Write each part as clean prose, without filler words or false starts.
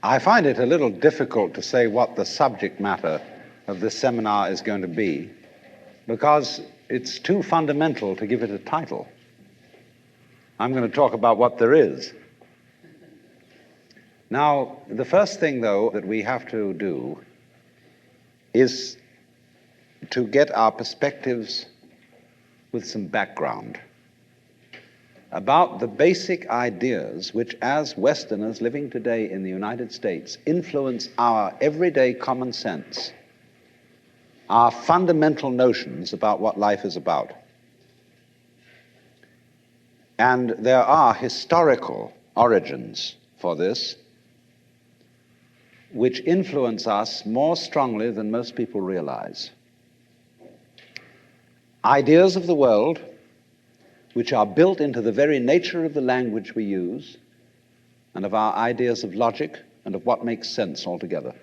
I find it a little difficult to say what the subject matter of this seminar is going to be, because it's too fundamental to give it a title. I'm going to talk about what there is. Now, the first thing, though, that we have to do is to get our perspectives with some background about the basic ideas which, as Westerners living today in the United States, influence our everyday common sense, our fundamental notions about what life is about. And there are historical origins for this which influence us more strongly than most people realize. Ideas of the world which are built into the very nature of the language we use and of our ideas of logic and of what makes sense altogether.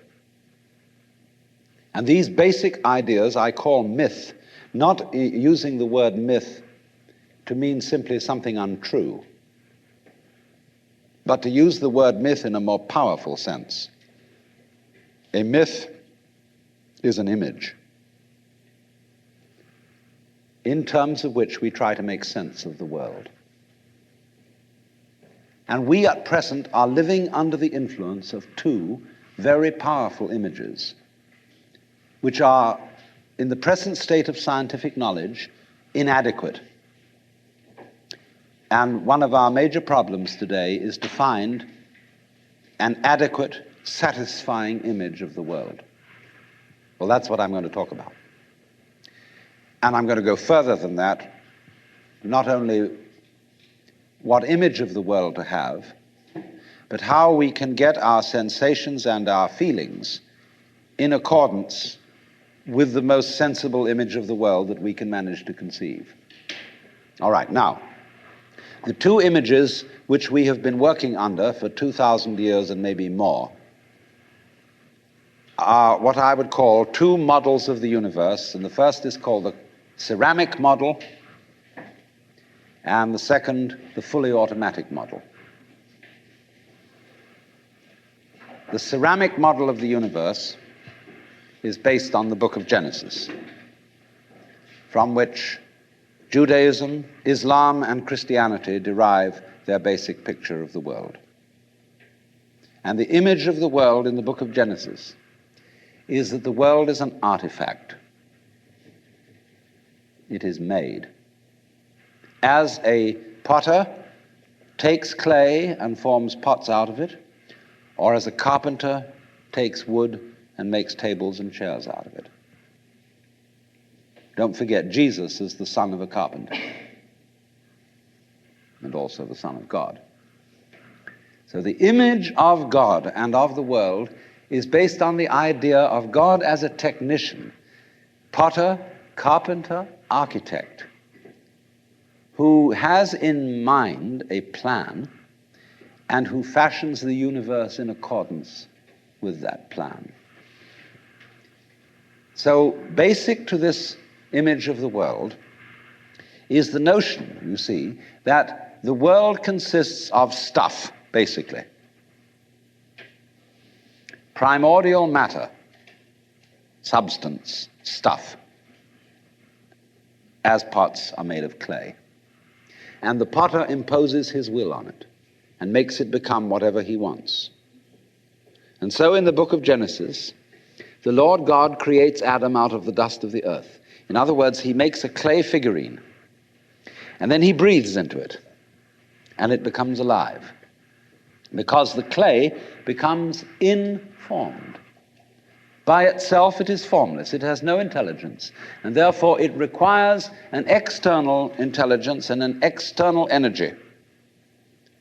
And these basic ideas I call myth, not using the word myth to mean simply something untrue, but to use the word myth in a more powerful sense. A myth is an image in terms of which we try to make sense of the world. And we at present are living under the influence of two very powerful images, which are, in the present state of scientific knowledge, inadequate. And one of our major problems today is to find an adequate, satisfying image of the world. Well, that's what I'm going to talk about. And I'm going to go further than that, not only what image of the world to have, but how we can get our sensations and our feelings in accordance with the most sensible image of the world that we can manage to conceive. All right, now, the two images which we have been working under for 2,000 years and maybe more are what I would call two models of the universe, and the first is called the ceramic model, and the second, the fully automatic model. The ceramic model of the universe is based on the book of Genesis, from which Judaism, Islam, and Christianity derive their basic picture of the world. And the image of the world in the book of Genesis is that the world is an artifact. It is made. As a potter takes clay and forms pots out of it, or as a carpenter takes wood and makes tables and chairs out of it. Don't forget, Jesus is the son of a carpenter and also the Son of God. So the image of God and of the world is based on the idea of God as a technician, potter, carpenter, architect, who has in mind a plan and who fashions the universe in accordance with that plan. So basic to this image of the world is the notion, you see, that the world consists of stuff, basically. Primordial matter, substance, stuff, as pots are made of clay. And the potter imposes his will on it and makes it become whatever he wants. And so in the book of Genesis, the Lord God creates Adam out of the dust of the earth. In other words, he makes a clay figurine, and then he breathes into it, and it becomes alive, because the clay becomes informed. By itself, it is formless. It has no intelligence, and therefore it requires an external intelligence and an external energy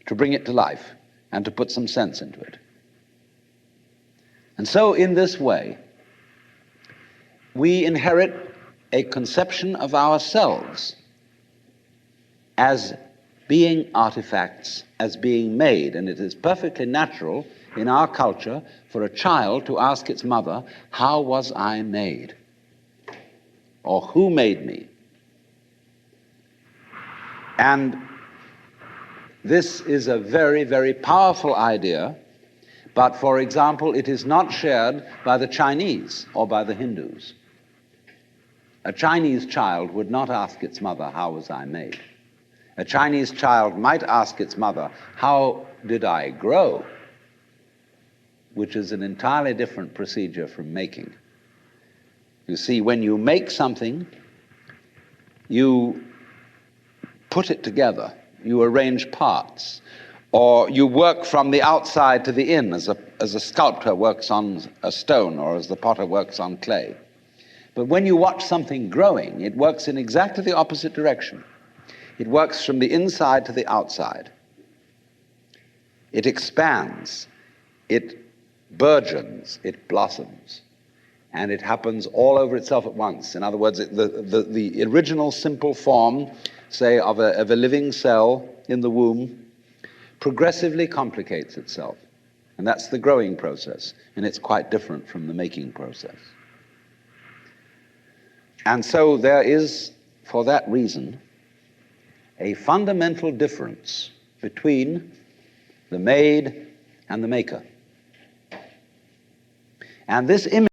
to bring it to life and to put some sense into it. And so in this way, we inherit a conception of ourselves as being artifacts, as being made, and it is perfectly natural in our culture for a child to ask its mother, "How was I made?" or "Who made me?" And this is a very, very powerful idea, But, for example, it is not shared by the Chinese or by the Hindus. A Chinese child would not ask its mother, "How was I made?" A Chinese child might ask its mother, "How did I grow?" which is an entirely different procedure from making. You see, when you make something, you put it together, you arrange parts, or you work from the outside to the in, as a sculptor works on a stone or as the potter works on clay. But when you watch something growing, it works in exactly the opposite direction. It works from the inside to the outside. It expands, it burgeons, it blossoms, and it happens all over itself at once. In other words, the original simple form, say, of a living cell in the womb, progressively complicates itself. And that's the growing process, and it's quite different from the making process. And so there is, for that reason, a fundamental difference between the made and the maker. And this image